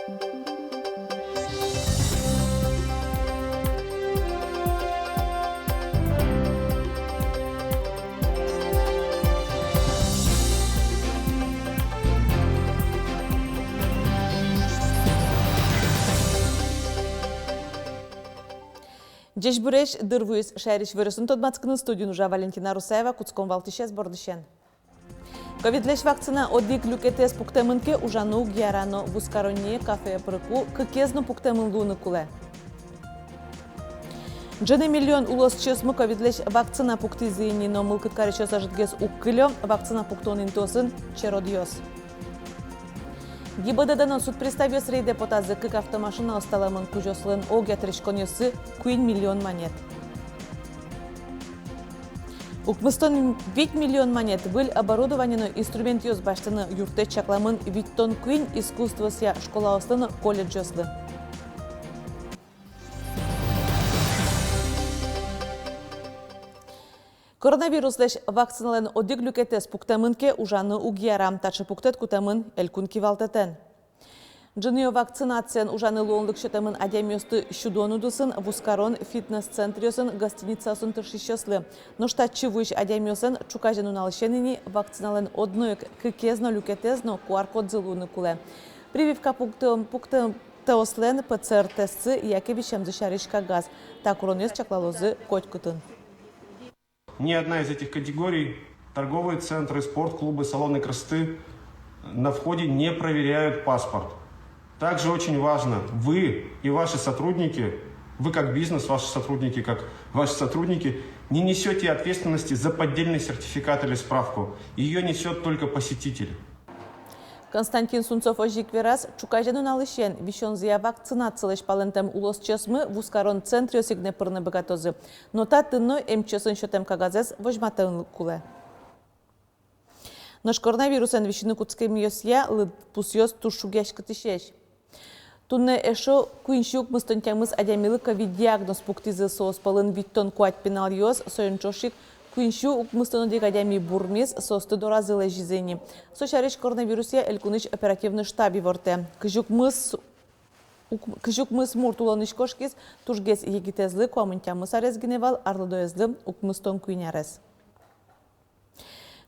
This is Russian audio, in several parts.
Деш буреш дырвуис шайриш вырысын тодмацкının студию нужа Валентина Русаева куцком валтишес бордышен. Ковидлеш вакцина одик люкетес пуктемынке ужану гьярано вускаронне кафе прыку кыкезну пуктемын луны куле. Джене миллион улос чесмы ковидлеш вакцина пуктизини, но мылкыткари чеса житгес уккылё вакцина пуктонин тосын черодиос. ГИБДД суд представиос рей депутат зыкык автомашина осталамын кужослын огя тришконёсы 1 миллион монет. Укмыстон 5 миллион монет был оборудование инструмент ёс баштыны юрте чакламын виттон куин искусство ся школа останы колледж ёслы. Коронавирус леш вакцинален одик люкетес пуктамынке ужаны угьярам, тачы пуктет кутамын элькун кивалтетен. Джынıyor вакцинациен ужаны луонлык шетамын адемиосты щудонудусын вускарон фитнес-центриосын гостиницасын тыршищеслы. Но штатчы вуйш адемиосын чукажен уналышенini вакцинален одноек кыкезно люкетезно QR-код зылуны куле. Прививка пуктам теослен ПЦР-тестцы якевищем зашаришка газ. Так уронес чаклалозы котькутын. Ни одна из этих категорий, торговые центры, спортклубы, салоны красоты, на входе не проверяют паспорт. Также очень важно, вы и ваши сотрудники, вы как бизнес, ваши сотрудники, не несете ответственности за поддельный сертификат или справку. Ее несет только посетитель. Константин Сунцов ожикверас чукаженун алышен вишонзия вакцинациялеш палентем улос чесмы вускарон центрио сигне пырны богатозы. Но та тынной эмчесын шотем кагазес вожматын куле. Наш коронавирусен вишины куцкем йосья лыд пусьёс тушугяш кытышеш. Тунне эшо куиншук мыстонтямыз адямилы ковид диагноз пуктизы соос палын виттон куать пенал йос соенчошик Куиншу укмыстонодик адями бурмис состы доразылы жизни. Сошариш коронавирусе элькуныш оперативный штаби ворте. Кыжук мыс муртуланыш кошкис тужгес егитезлы куамынтямыз арезгеневал арлыдоезлы укмыстон куинярез.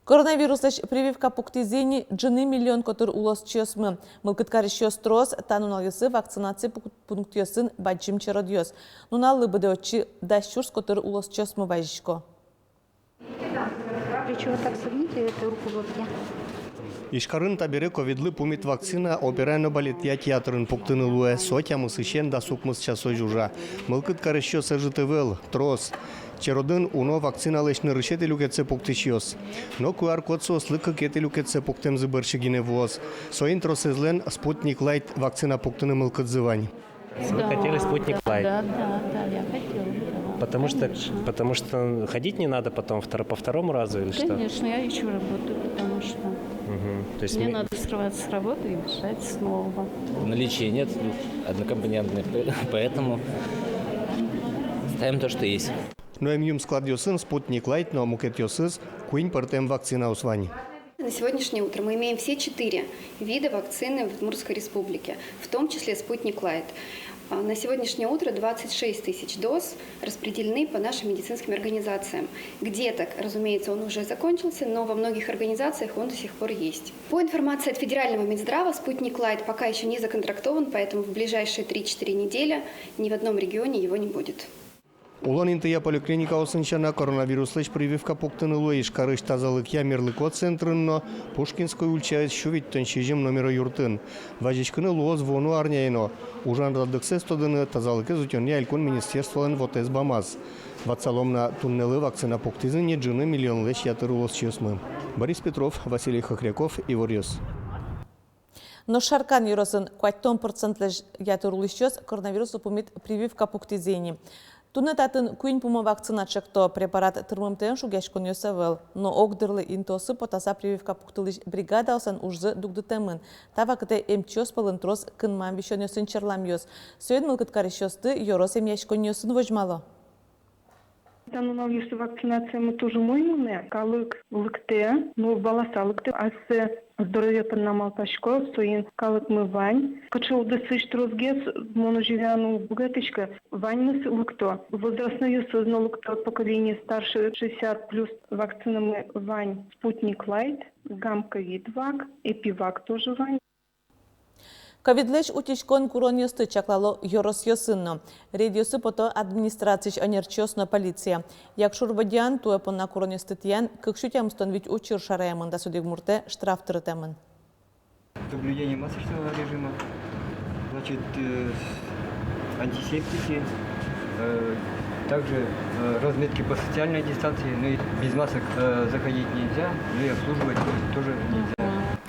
Коронавируслеш прививка пуктизини джины миллион котыр улос чесмы. Мылкыткарищёс трос тануналысы вакцинации пунктиосын баджим черодиос. Нуналы быдеочи дащурс котыр улос чесмы вайжишко. Причем так согните эту руку в руке. Ишкарын табире ковидлы пумит вакцина операйно балетья театрын пуктыны луэ сотя мысышен да сукмыс часой жужа. Мылкыт карыщё сажитывел, трос. Черодын уно вакцина лешны рышеты люкетсе пуктыщёс. Но QR-код сослы кекеты люкетсе пуктем зыбыршигине воз. Соин тросезлен спутник лайт вакцина пуктыны мылкыт зывань. Вы хотели спутник лайт? Да, я хотела. Потому что ходить не надо потом по второму разу или что? Конечно, я еще работаю, потому что То есть мне надо срываться с работы и бежать снова. Наличия нет, однокомпонентные, поэтому ставим то, что есть. Но им складёсын спутник лайт, но мукетёсыз куинь партем вакцина усвань. На сегодняшнее утро мы имеем все 4 вида вакцины в Удмуртской республике, в том числе «Спутник Лайт». На сегодняшнее утро 26 тысяч доз распределены по нашим медицинским организациям. Где-то, разумеется, он уже закончился, но во многих организациях он до сих пор есть. По информации от федерального Минздрава, «Спутник Лайт» пока еще не законтрактован, поэтому в ближайшие 3-4 недели ни в одном регионе его не будет. Улан интыя поликлиника осынчана коронавируслыш прививка пуктыны луэш карыш тазалык ямерлыко центрынно Пушкинской ульчает шувиттен шижим номера юртын. Важичкыны луоз вону арняйно. Ужан радыксес тодыны тазалыке зутённе алькун министерстволен вотез бамаз. Ватсаломна туннелы вакцина пуктизыне джины миллионлыш ятыр улос чесмы. Борис Петров, Василий Хохряков, Иворьёс. Но шаркан юросын 4% ятыр улышчёс коронавирусу пумит прививка пуктизини. Тунетатын куин пума вакцина чекто препарат тырмымтен шугешкон йосавел, но огдырлы интосы потаса прививка пуктылыш бригада осан ужзы дугдытемын. Тава кыте эмчёс палынтрос кынман бишон йосын черламьёс. Сөйн мылкыткарищёсты йорос эмьяшкон йосын вожмало. Тануналысы вакцинация мы тоже моймуны, калык лыкте, но баласа лыкте, асы Здоровье поднамал пашко, стоин калык мы вань. Качал досыш трозгес, моноживяну бугатычка. Вань мы лукто. Возрастную сознал лукто поколение старше 60+. Вакцина мы вань. Спутник Лайт, гамковид вак, эпивак тоже вань. Ковидлеш утечкон куроньосты чаклало Йорос-Йосынно. Редиосы пото администрацич анерчосно полиция. Як шурбадиан туе понна куроньосты тиян, кыкшутямстон ведь учир шараямын да судик мурте штрафтыры тэмын. Соблюдение масочного режима, значит, антисептики, также разметки по социальной дистанции, но и без масок заходить нельзя, но и обслуживать тоже нельзя.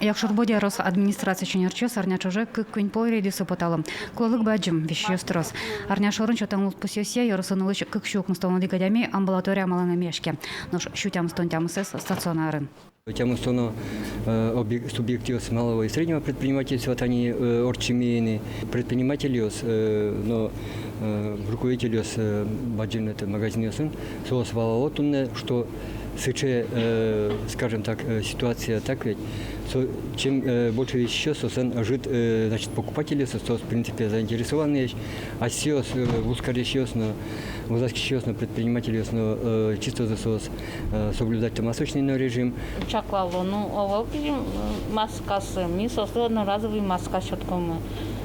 Як шурбоди Росадминистрация ченерчес арня чуже кынь пойреди сопоталом. Клолык баджим вещестрос. Арня шорын чотан лут посёсе яросынылыч кыкшук мустовны дикадями амбулатория маланамешке. Нож щутям стонтямсес стационарын. Тему стоно субъективс малого и среднего предпринимательства, они орчемейны, предприниматели, но руководители баджин это магазин соус валаотунне, что сейчас, скажем так, ситуация так ведь, чем больше еще жит, значит, покупатели, в принципе, заинтересованные, а сейчас ускоряющиеся, но возрастающиеся предприниматели, но чисто за соблюдать масочный режим. Чаклало, овалки маскасы, мы создали одноразовый маска щетками.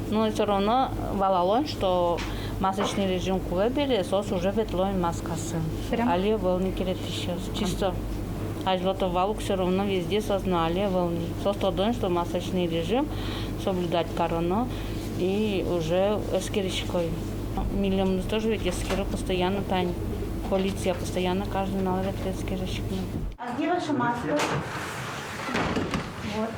Но все равно валало, что масочный режим кулебели, сос уже ветлой маскасы. Але волны керетищес, чисто. А жлото валук все равно везде сознали волны. Состодон, что масочный режим соблюдать корону и уже эскеричкой. Миллион тоже ведь эскеру постоянно тань. Полиция постоянно каждый наловит эскерички. А где ваша маска? Вот.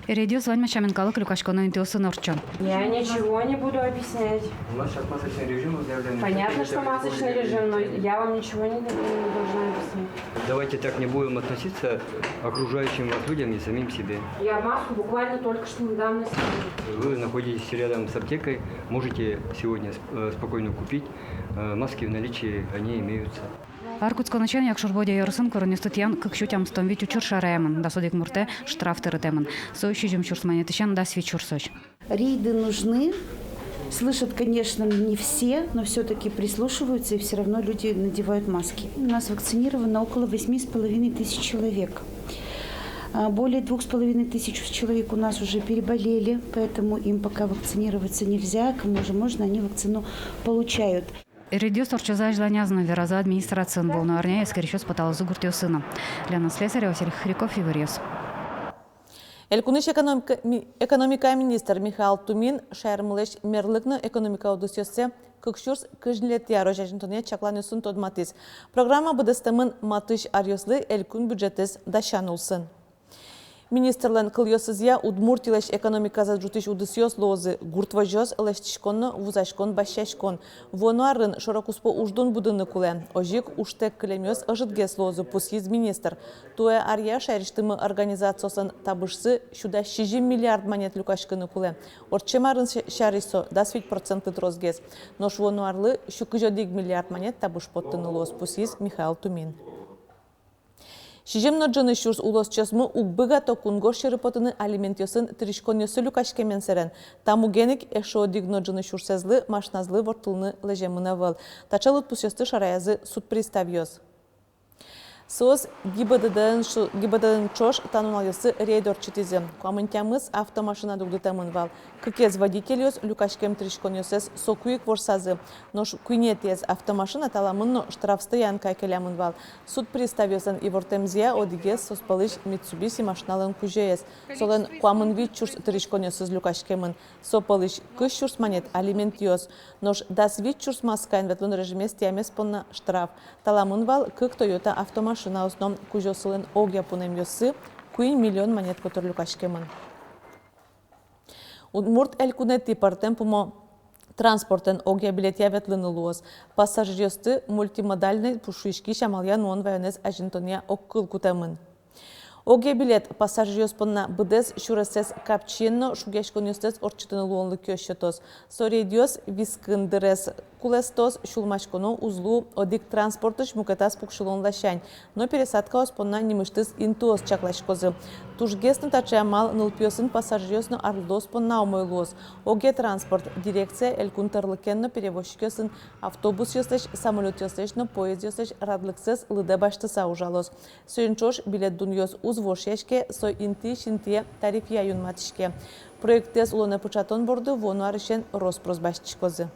Редио звань мачаменкалык Люкашконо интиосы норчон. Я ничего не буду объяснять. У нас сейчас масочный режим. Понятно, что масочный режим, но я вам ничего не должна объяснить. Давайте так не будем относиться к окружающим вас людям и самим себе. Я маску буквально только что недавно сняла. Вы находитесь рядом с аптекой, можете сегодня спокойно купить. Маски в наличии, они имеются. Аркутско начен як шурбоди ярысын куроньосты тиян кыкшутямстон ведь учур шараямын да судик мурте штрафтыры тэмын. Соющий чурсманетычан да свечурсоч. Рейды нужны. Слышат, конечно, не все, но все-таки прислушиваются, и все равно люди надевают маски. У нас вакцинировано около 8,5 тысяч человек. Более 2,5 тысяч человек у нас уже переболели, поэтому им пока вакцинироваться нельзя. Кому же можно, они вакцину получают. Редио сторчоза жланязна вераза администрациян волну арня эскерещёс паталозу гуртио сына. Лена Слесаря, Василий Хриков, Иварьёс. Элкуныш экономика министр Михаил Тумин шайрмылеш мерлыкны экономика удусёссе кыкшурс кыжнлет яро жажынтоне чакланюсын тодматис. Программа быдыстымын матыш арьослы элкун бюджетес дашан улсын. Министрлен кыльосызя удмуртилеш экономика заджутыш удысёс лозы гуртважёс лештишконно вузашкон башашкон. Вонуарын широкуспо уждун будыны куле. Ожик уштек кылемёс ажытгес лозы пусиз министр. Туэ арья шайриштымы организациясын табышсы шуда 60 миллиард монет люкашкыны куле. Орчемарын шарисо 10% трозгес. Нош вонуарлы шукыжодик миллиард монет табыш поттыны лоз пусиз Михаил Тумин. Шижем ноджаны шурс улос чесмы угбыга токунгор шерепотыны алиментёсын тришконёсы люкашкемен серен. Таму генек эшодик ноджаны шурсезлы машназлы вортылны лежемына выл. Тачалут пусёсты шараязы суд приставьёс. Соз ГИБДД чош тануналысы рейдор читизи. Куамынтямыз автомашина дугды тэмын вал. Кыкез водителёс люкашкем тришконёсес сокуик ворсазы. Нош куинетез автомашина таламынно штрафстоян кайкелямын вал. Суд приставёсын и вортемзия одигес соспалыш Митсубиси машиналын кужеес. Солен куамын вид чурс тришконёсыз люкашкемын. Сопалыш кыш чурс монет алимент ёс. Нош дас вид чурс маскайн ветлун режимес тиамес понна штраф. Таламын вал кык Тойота автомашина. На основном кужосылын огя пунем ёсы, куин миллион монет котор люкашкемын. Удмурт элькунети партем пумо транспортен огя билет яветлыны луос. Пассажир ёсты мультимодальный пушишки шамалян он вайонез ажинтония оккыл кутемын. Огя билет пассажир ёспынна быдес шуресес капчиенно шугешкон ёстес орчытыны луонлы кёшчетос. Сорейдиос вискындырес кулестос шулмашконо узлу одик транспортыш мукетас пукшилон лащань, но пересадка оспонна немыштыз интуос чаклашкозы. Тужгесны тачамал нылпиосын пассажирёсно арлдос понна умойлуос. Оге транспорт дирекция элькунтарлыкенно перевозчикёсын автобус ёслеш, самолет ёслеш, но поезд ёслеш радлыксыз лыде баштыса ужалос. Сойынчош билет дуньёс узвошешке, сой инти шинтие тариф яюн матишке. Проекттес улоне пучатон борду вону арышен роспрос баштышкозы.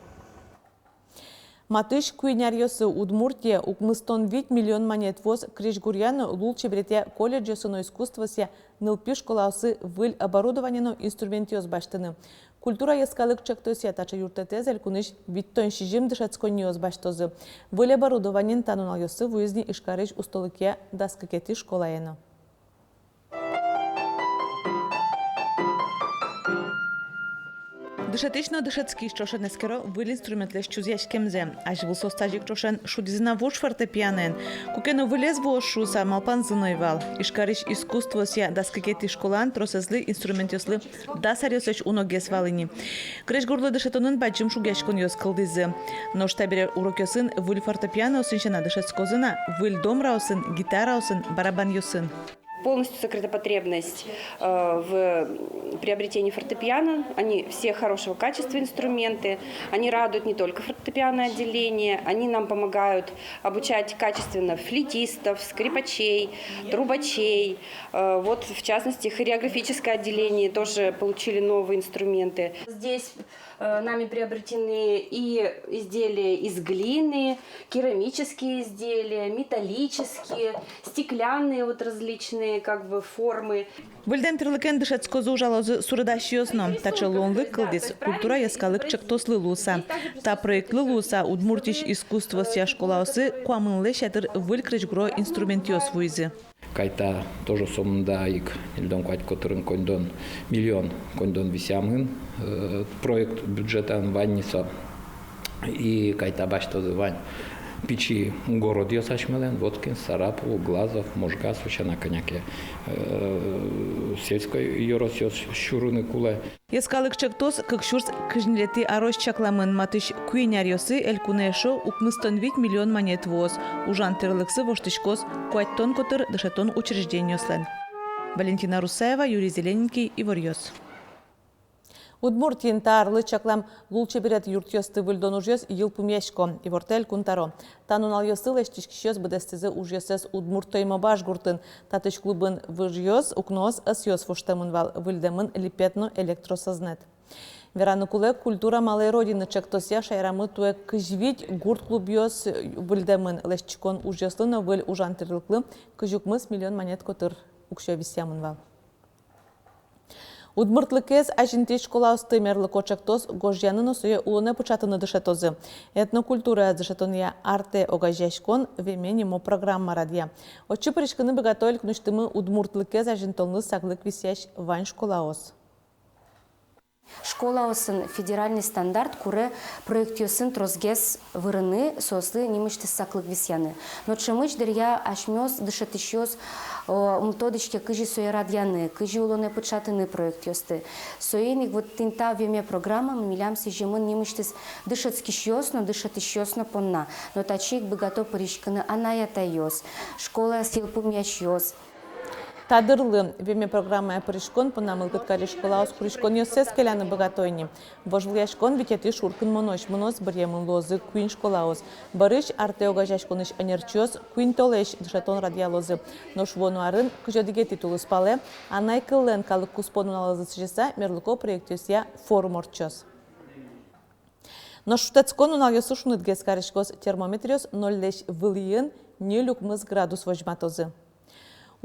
Матыш куйнярьёсы Удмуртия укмыстон 8 миллион монет воз Кришгурьяны лул чебрете колледжёсыно искусствосе нылпи школасы выль оборудованино инструментиоз баштыны. Культура ескалык чектосе тача юртетез элькуныш виттон шижим дышацкониоз баштозы. Выль оборудованин тануналёсы выездни ишкарыш устолыке даскакети школаено. Дышатично дышацкий чошен эскеро выл инструмент леш чузяшкемзе. Аж выл состажик чошен шудизна вош фортепианен. Кукено вылез вошу самалпан зынойвал. Ишкариш искусство ся даскакети школан тросезлы инструментёслы дасарёсыч уногес валыни. Креш горлы дышатонын бачым шугяшкон ёс кылдызы. Но штабере урокёсын выл фортепиано сыншена дышацкозына, выл домраосын, гитараосын, барабан ёсын. Полностью закрыта потребность в приобретении фортепиано. Они все хорошего качества инструменты. Они радуют не только фортепианное отделение, они нам помогают обучать качественно флейтистов, скрипачей, трубачей. Вот, в частности, хореографическое отделение тоже получили новые инструменты. Здесь нами приобретены и изделия из глины, керамические изделия, металлические, стеклянные вот различные формы. Выльдем терлыкен дышацкозы ужалозы сурыдашиосном, тача лонлы кылдис культура яскалык чектослы луса. Та проектлы луса удмуртиш искусство ся школаосы куамынлы шатыр выль крышгро инструментиос вуйзы. Кайта тоже сомнда ик илдон квать которым кондон миллион кондон висямын проект бюджетан ванниса и кайта баштозы вань печи город Йосачмелен, Воткин, Сарапул, Глазов, Можгас, на коняке сельской Йоросиос Щуруны Куле. Яскалык чектос, как шурс кыжнилети арос чакламын матыш куйнярьосы элькунешо укмыстон 8 миллион монет воз. Ужан терлыксы воштышкос куаттон котыр дышатон учреждениослен. Валентина Русаева, Юрий Зелененький, Иворьос. Удмуртин тарлы чаклам лулче берет юртьёсты выльдон ужьёс йылпумешко, Ивортель кунтаро. Танунал ёсы лештишкищёс бедестезе ужьёсес удмуртоймо баш гуртын. Татыш клубын выжьёс, укнос асьёс фуштамын выльдемын липетно электросознет. Вераны куле культура малой родины чектося шайрамы туэ кыжвить гурт клубьёс выльдемын лештичкон ужьёслыно выль ужан терлыклы кыжукмыс миллион монет котыр укшё висямын. Удмуртлыкез ажинти школа устымерлы кочактоз гожьяныны суе улыне пучатыны дышетозы. Этнокультура дышетония арте огажешкон веменимо программа радия. Очи пришканы богатойль кнуштымы удмуртлыкез ажинтолны саглык висящ вань школаоз. Школа осын федеральный стандарт куре проектёсын трозгес вырыны сослы немышты саклык висяны. Но чемыч дырья ашмёс дышатышёс методичке кыжи соя радьяны, кыжи улоне початыны проектёсты. Соеник вот тинта веме программа милям сижемын немыштыс дышатскишёсно, дышатышёсно понна. Но тачик бы готов поришканы анаятайос. Школа силпум яшёс. Тадырлы веме программа пришкон понамыл кыткари школа пришкон ёсес келяны богатойни. Вожл яшкон витети шуркын монос бірьемын лозы куин школаоз. Барыш арте огажашконыш анерчёс куин толеш дышатон радиалозы. Нош вону арын кыжодиге титулы спале, анай кыллен калык куспону налазы сжеса мерлыко проектёсия форум орчёс. Но шутецкон унал ёсушнут гескаришкос термометриос 0,5 выльын не люкмыз градус вожматозы.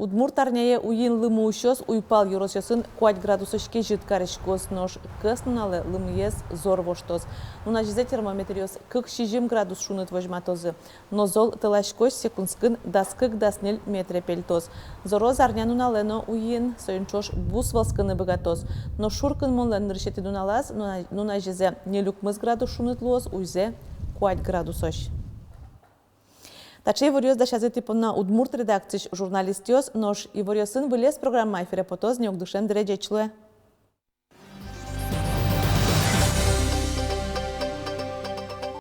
Удмуртарняе уин лымуущос уйпал юросёсын 5 градусочке житкаришкос нож кыснуналы лымьес зор воштоз. Нуна жизе термометриос 40 градус шунут вожматозы. Но зол тылашкос секундскын даскык даснель метре пельтоз. Зороз арнянуналено уин союнчош бус волскыны богатоз. Но шуркын монлен решети дуналаз нуна жизе не люкмыз градус шунут лоз уйзе 5 градусоч. Тачей Иворьос дашазети понна удмурт редакциш журналистиос, нож Иворьосын вылез программа эфире потоз неогдушен дережечлуе.